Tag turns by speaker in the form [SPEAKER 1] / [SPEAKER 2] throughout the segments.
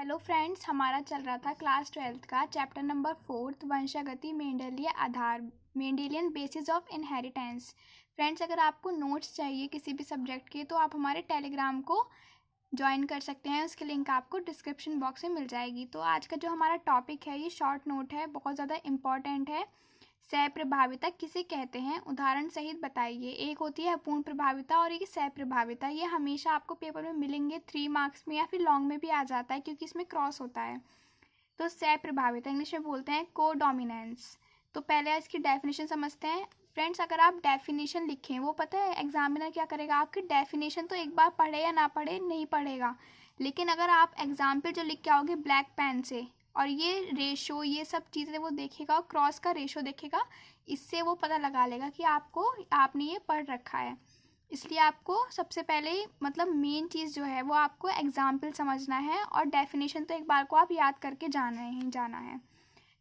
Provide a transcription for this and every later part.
[SPEAKER 1] Hello friends, हमारा चल रहा था क्लास 12th का चैप्टर नंबर 4 वंशागति मेंडेलीय आधार Mendelian basis of inheritance. Friends, अगर आपको नोट्स चाहिए किसी भी सब्जेक्ट के तो आप हमारे टेलीग्राम को ज्वाइन कर सकते हैं। उसकी लिंक आपको डिस्क्रिप्शन बॉक्स में मिल जाएगी। तो आज का जो हमारा टॉपिक है ये शॉर्ट नोट है, बहुत ज़्यादा इम्पॉर्टेंट है। सहप्रभाविता किसे कहते हैं, उदाहरण सहित बताइए। एक होती है अपूर्ण प्रभाविता और एक सहप्रभाविता। ये हमेशा आपको पेपर में मिलेंगे 3 मार्क्स में या फिर लॉन्ग में भी आ जाता है क्योंकि इसमें क्रॉस होता है। तो सहप्रभाविता इंग्लिश में बोलते हैं कोडोमिनेंस। तो पहले इसकी डेफिनेशन समझते हैं। फ्रेंड्स, अगर आप डेफिनेशन लिखें, वो पता है एग्जामिनर क्या करेगा, आपकी डेफिनेशन तो एक बार पढ़े या ना पढ़े नहीं पढ़ेगा, लेकिन अगर आप एग्जाम्पल जो लिख के आओगे ब्लैक पेन से और ये रेशो ये सब चीज़ें वो देखेगा और क्रॉस का रेशो देखेगा, इससे वो पता लगा लेगा कि आपने ये पढ़ रखा है। इसलिए आपको सबसे पहले मतलब मेन चीज़ जो है वो आपको एग्जाम्पल समझना है और डेफिनेशन तो एक बार को आप याद करके जाना है।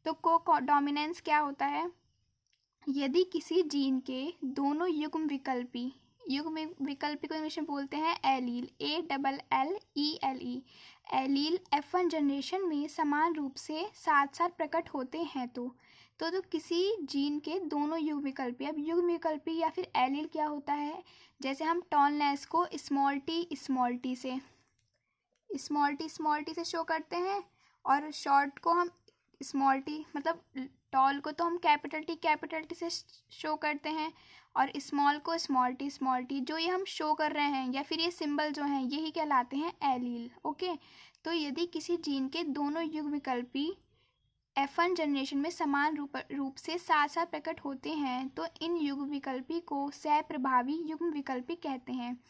[SPEAKER 1] तो कोडोमिनेंस क्या होता है? यदि किसी जीन के दोनों युग्म विकल्पी को इंग्लिश में बोलते हैं allele, ALLELE, allele F1 generation में समान रूप से साथ साथ प्रकट होते हैं तो किसी जीन के दोनों युग्म विकल्पी। अब युग्म विकल्पी या फिर एलील क्या होता है? जैसे हम टॉलनेस को स्मॉल टी से शो करते हैं और शॉर्ट को हम स्मॉल टी, मतलब टॉल को तो हम कैपिटल टी से शो करते हैं और स्मॉल को स्मॉल टी। जो ये हम शो कर रहे हैं या फिर ये सिंबल जो हैं यही कहलाते हैं एलील। ओके, तो यदि किसी जीन के दोनों युग्म विकल्पी F1 जनरेशन में समान रूप से साथ साथ प्रकट होते हैं तो इन युग्म विकल्पी को सहप्रभावी युग्म विकल्पी कहते हैं।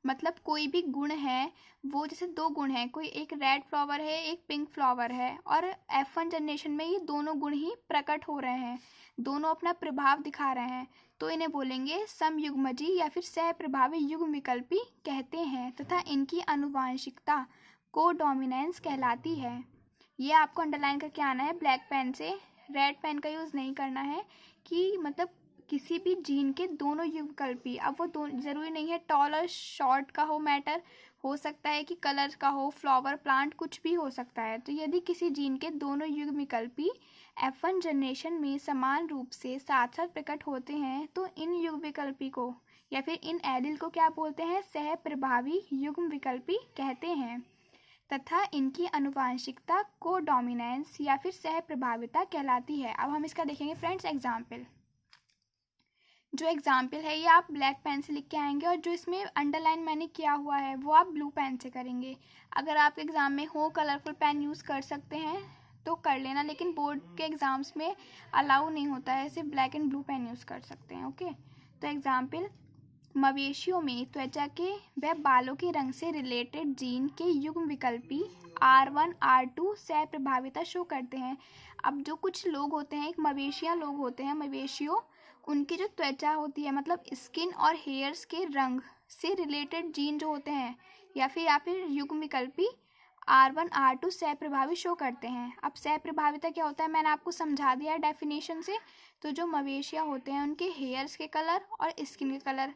[SPEAKER 1] मतलब कोई भी गुण है, वो जैसे 2 गुण हैं, कोई एक रेड फ्लावर है एक पिंक फ्लावर है और F1 जनरेशन में ये दोनों गुण ही प्रकट हो रहे हैं, दोनों अपना प्रभाव दिखा रहे हैं, तो इन्हें बोलेंगे समयुग्मजी या फिर सहप्रभावी युग्म विकल्पी कहते हैं तथा इनकी आनुवांशिकता कोडोमिनेंस कहलाती है। ये आपको अंडरलाइन करके आना है ब्लैक पेन से, रेड पेन का यूज़ नहीं करना है। कि मतलब किसी भी जीन के दोनों युगविकल्पी, अब वो ज़रूरी नहीं है टॉल और शॉर्ट का हो मैटर, हो सकता है कि कलर का हो, फ्लावर प्लांट कुछ भी हो सकता है। तो यदि किसी जीन के दोनों युग्मविकल्पी F1 जनरेशन में समान रूप से साथ साथ प्रकट होते हैं तो इन युग्मविकल्पी को या फिर इन एलील को क्या बोलते हैं? सहप्रभावी युग्मविकल्पी कहते हैं तथा इनकी आनुवांशिकता कोडोमिनेंस या फिर सहप्रभाविता कहलाती है। अब हम इसका देखेंगे फ्रेंड्स एग्जाम्पल। जो एग्जाम्पल है ये आप ब्लैक पेन से लिख के आएंगे और जो इसमें अंडरलाइन मैंने किया हुआ है वो आप ब्लू पेन से करेंगे। अगर आपके एग्ज़ाम में हो कलरफुल पेन यूज़ कर सकते हैं तो कर लेना, लेकिन बोर्ड के एग्ज़ाम्स में अलाउ नहीं होता है, सिर्फ black and blue pen use कर सकते हैं। ओके, तो एग्जाम्पल, मवेशियों में त्वचा के व बालों के रंग से रिलेटेड जीन के युग्म विकल्पी R1 R2 सहप्रभाविता शो करते हैं। अब जो कुछ लोग होते हैं, एक मवेशियों उनकी जो त्वचा होती है मतलब स्किन और हेयर्स के रंग से रिलेटेड जीन जो होते हैं या फिर युग्म विकल्पी R1 R2 सहप्रभावी शो करते हैं। अब सहप्रभाविता क्या होता है मैंने आपको समझा दिया है डेफिनेशन से। तो जो मवेशियाँ होते हैं उनके हेयर्स के कलर और स्किन के कलर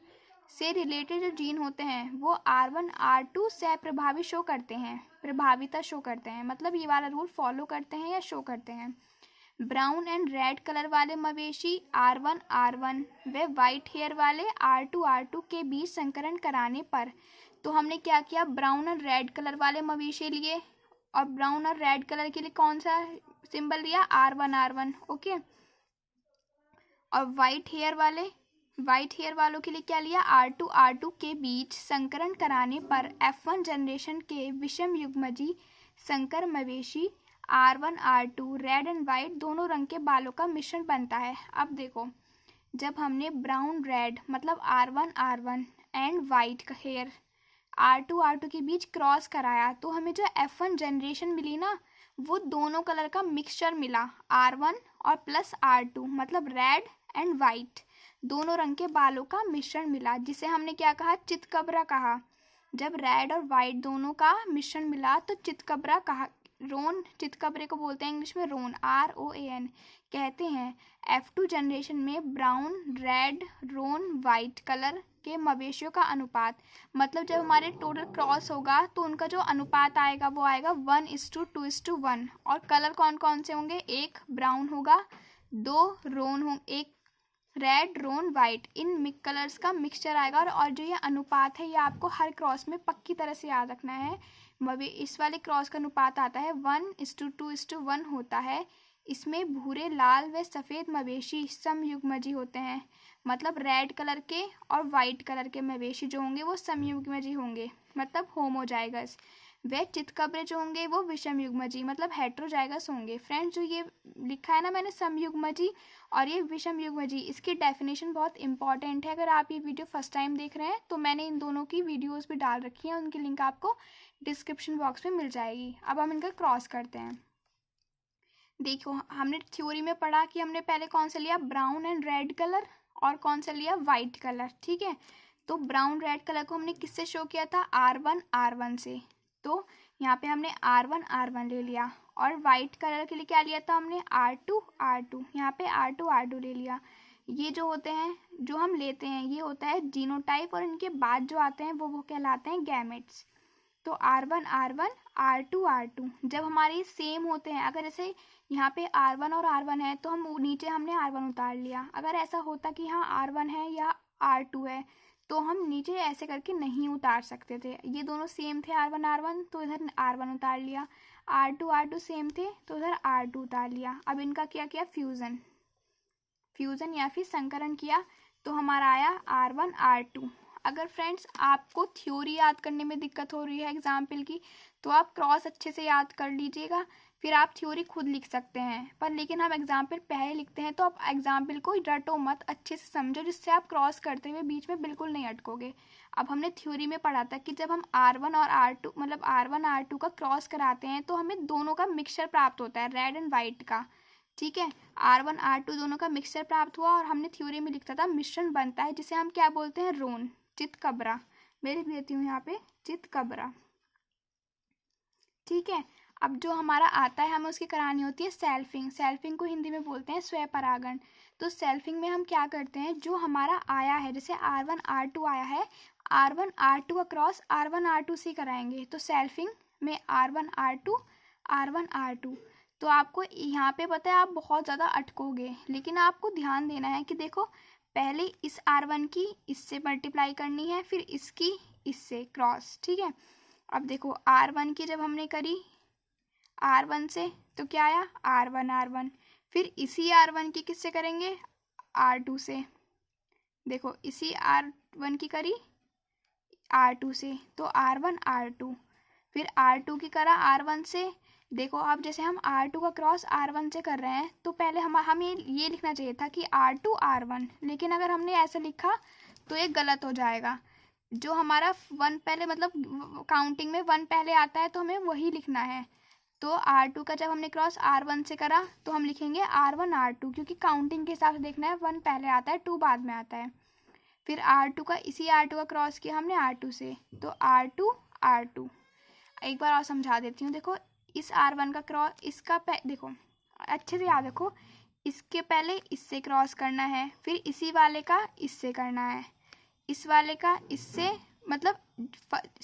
[SPEAKER 1] से रिलेटेड जो जीन होते हैं वो R1 R2 सहप्रभावी शो करते हैं, प्रभाविता शो करते हैं, मतलब ये वाला रूल फॉलो करते हैं या शो करते हैं। ब्राउन एंड रेड कलर वाले मवेशी R1 R1 व वाइट हेयर वाले R2 R2 के बीच संकरण कराने पर, तो हमने क्या किया, ब्राउन और रेड कलर वाले मवेशी लिए और ब्राउन और रेड कलर के लिए कौन सा सिंबल लिया? R1 R1। ओके, और वाइट हेयर वालों के लिए क्या लिया? R2 R2 के बीच संकरण कराने पर F1 जनरेशन के विषम युग्मजी संकर मवेशी R1 R2 red and white दोनों रंग के बालों का मिश्रण बनता है। अब देखो, जब हमने ब्राउन रेड मतलब R1 R1 एंड वाइट का हेयर R2 R2 के बीच क्रॉस कराया तो हमें जो F1 जनरेशन मिली ना, वो दोनों कलर का मिक्सचर मिला, R1 और प्लस R2, मतलब रेड एंड वाइट दोनों रंग के बालों का मिश्रण मिला, जिसे हमने क्या कहा? चितकबरा कहा। जब रेड और वाइट दोनों का मिश्रण मिला तो चितकबरा कहा। रोन, चितकबरे को बोलते हैं इंग्लिश में रोन, ROAN कहते हैं। F2 जनरेशन में ब्राउन रेड रोन वाइट कलर के मवेशियों का अनुपात, मतलब जब हमारे टोटल क्रॉस होगा तो उनका जो अनुपात आएगा वो आएगा 1:2:1। और कलर कौन कौन से होंगे, एक ब्राउन होगा, दो रोन होंगे, एक रेड रोन वाइट, इन कलर्स का मिक्सचर आएगा। और जो ये अनुपात है ये आपको हर क्रॉस में पक्की तरह से याद रखना है। इस वाले क्रॉस का अनुपात आता है 1:2:1 होता है। इसमें भूरे, लाल व सफ़ेद मवेशी समयुग्मजी होते हैं, मतलब रेड कलर के और वाइट कलर के मवेशी जो होंगे वो समयुग्मजी होंगे, मतलब होमोजाइगस। वे चितकबरे जो होंगे वो विषमयुग्मजी, मतलब हेटेरोजाइगस होंगे। फ्रेंड्स, जो ये लिखा है ना मैंने समयुग्मजी और ये विषमयुग्मजी, इसकी डेफिनेशन बहुत इंपॉर्टेंट है। अगर आप ये वीडियो फर्स्ट टाइम देख रहे हैं तो मैंने इन दोनों की वीडियोस भी डाल रखी हैं, उनकी लिंक आपको डिस्क्रिप्शन बॉक्स में मिल जाएगी। अब हम इनका क्रॉस करते हैं। देखो, हमने थ्योरी में पढ़ा कि हमने पहले कौन सा लिया, ब्राउन एंड रेड कलर, और कौन सा लिया, वाइट कलर। ठीक है, तो ब्राउन रेड कलर को हमने किससे शो किया था, R1 से। तो यहाँ पे हमने R1 ले लिया। और वाइट कलर के लिए क्या लिया था हमने, R2 यहाँ पे R2 ले लिया। ये जो होते हैं, जो हम लेते हैं, ये होता है जीनोटाइप, और इनके बाद जो आते हैं वो कहलाते हैं गैमेट्स। तो R1 R2 जब हमारे सेम होते हैं, अगर जैसे यहाँ पे R1 और R1 है तो हम नीचे हमने R1 उतार लिया। अगर ऐसा होता कि यहाँ R1 है या R2 है तो हम नीचे ऐसे करके नहीं उतार सकते थे। ये दोनों सेम थे R1 तो इधर R1 उतार लिया, R2 सेम थे तो इधर R2 उतार लिया। अब इनका क्या किया, फ्यूज़न या फिर संकरण किया, तो हमारा आया R1 R2। अगर फ्रेंड्स आपको थ्योरी याद करने में दिक्कत हो रही है एग्जाम्पल की, तो आप क्रॉस अच्छे से याद कर लीजिएगा, फिर आप थ्योरी खुद लिख सकते हैं। पर लेकिन हम एग्जाम्पल पहले लिखते हैं तो आप एग्जाम्पल को रटो मत, अच्छे से समझो, जिससे आप क्रॉस करते हुए बीच में बिल्कुल नहीं अटकोगे। अब हमने थ्योरी में पढ़ा था कि जब हम R1 और R2 मतलब R1 R2 का क्रॉस कराते हैं तो हमें दोनों का मिक्सचर प्राप्त होता है, रेड एंड वाइट का। ठीक है, R1 R2 दोनों का मिक्सचर प्राप्त हुआ, और हमने थ्योरी में लिखा था मिश्रण बनता है, जिसे हम क्या बोलते हैं, रोन, चितकबरा। मैं लिख देती हूँ यहाँ पे चितकबरा। ठीक है, अब जो हमारा आता है हमें उसकी करानी होती है सेल्फिंग को हिंदी में बोलते हैं स्वपरागण। तो सेल्फिंग में हम क्या करते हैं, जो हमारा आया है, जैसे R1 R2 आया है, R1 R2 का क्रॉस R1 R2 से कराएंगे। तो सेल्फिंग में R1 R2 तो आपको यहाँ पे पता है आप बहुत ज़्यादा अटकोगे, लेकिन आपको ध्यान देना है कि देखो, पहले इस R1 की इससे मल्टीप्लाई करनी है, फिर इसकी इससे क्रॉस। ठीक है, अब देखो R1 की जब हमने करी R1 से तो क्या आया, R1, फिर इसी R1 की किससे करेंगे, R2 से। देखो इसी R1 की करी R2 से, तो R1 R2, फिर R2 की करा R1 से। देखो अब जैसे हम R2 का क्रॉस R1 से कर रहे हैं तो पहले हम ये लिखना चाहिए था कि R2 R1, लेकिन अगर हमने ऐसा लिखा तो ये गलत हो जाएगा। जो हमारा 1 पहले, मतलब काउंटिंग में 1 पहले आता है तो हमें वही लिखना है। तो R2 का जब हमने क्रॉस R1 से करा तो हम लिखेंगे R1 R2, क्योंकि काउंटिंग के हिसाब से देखना है, 1 पहले आता है 2 बाद में आता है। फिर R2 का इसी R2 का क्रॉस किया हमने R2 से, तो R2 एक बार और समझा देती हूँ। देखो इस R1 का क्रॉस, इसका देखो अच्छे से याद रखो, इसके पहले इससे क्रॉस करना है, फिर इसी वाले का इससे करना है, इस वाले का इससे, मतलब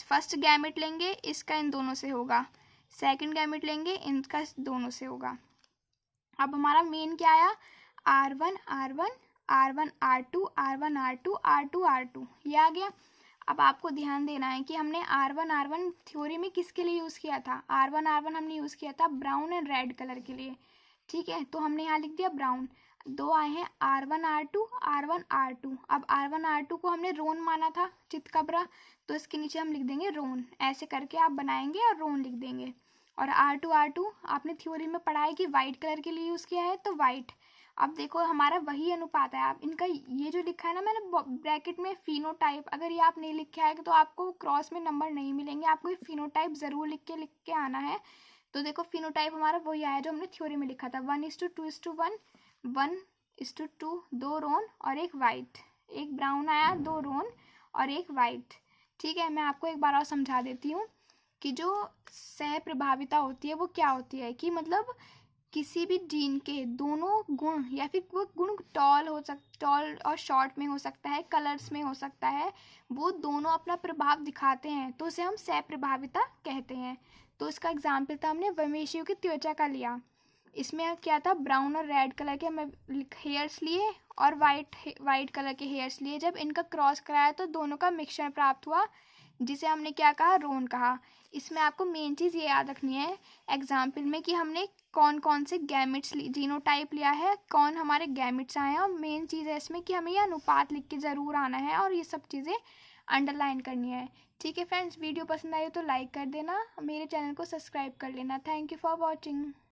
[SPEAKER 1] फर्स्ट गैमेट लेंगे इसका इन दोनों से होगा, सेकंड गैमेट लेंगे इनका दोनों से होगा। अब हमारा मेन क्या आया, R1 R2 ये आ गया। अब आपको ध्यान देना है कि हमने R1 थ्योरी में किसके लिए यूज़ किया था, R1 हमने यूज़ किया था ब्राउन एंड रेड कलर के लिए। ठीक है, तो हमने यहाँ लिख दिया ब्राउन। दो आए हैं R1 R2। अब R1 R2 को हमने रोन माना था, चितकबरा, तो इसके नीचे हम लिख देंगे रोन। ऐसे करके आप बनाएंगे और रोन लिख देंगे। और R2 आपने थ्योरी में पढ़ा है कि वाइट कलर के लिए यूज़ किया है, तो वाइट। अब देखो हमारा वही अनुपात है। आप इनका ये जो लिखा है ना मैंने ब्रैकेट में फिनोटाइप, अगर ये आप नहीं लिखा है तो आपको क्रॉस में नंबर नहीं मिलेंगे, आपको ये फिनोटाइप ज़रूर लिख के आना है। तो देखो फिनोटाइप हमारा वही आया जो हमने थ्योरी में लिखा था, 1:2:1, 1:2, 2 रोन और एक वाइट, एक ब्राउन आया, 2 रोन और एक वाइट। ठीक है, मैं आपको एक बार और समझा देती हूँ कि जो सह प्रभाविता होती है वो क्या होती है, कि मतलब किसी भी जीन के दोनों गुण या फिर वो गुण टॉल और शॉर्ट में हो सकता है, कलर्स में हो सकता है, वो दोनों अपना प्रभाव दिखाते हैं तो उसे हम सहप्रभाविता कहते हैं। तो इसका एग्जाम्पल था, हमने वमेशियों की त्वचा का लिया। इसमें क्या था, ब्राउन और रेड कलर के हमें हेयर्स लिए और वाइट कलर के हेयर्स लिए। जब इनका क्रॉस कराया तो दोनों का मिक्सचर प्राप्त हुआ, जिसे हमने क्या कहा, रोन कहा। इसमें आपको मेन चीज़ ये याद रखनी है एग्जाम्पल में कि हमने कौन कौन से गैमेट्स जीनोटाइप लिया है, कौन हमारे गैमेट्स आए हैं, और मेन चीज़ है इसमें कि हमें ये अनुपात लिख के ज़रूर आना है और ये सब चीज़ें अंडरलाइन करनी है। ठीक है फ्रेंड्स, वीडियो पसंद आई तो लाइक कर देना, मेरे चैनल को सब्सक्राइब कर लेना। Thank you for watching.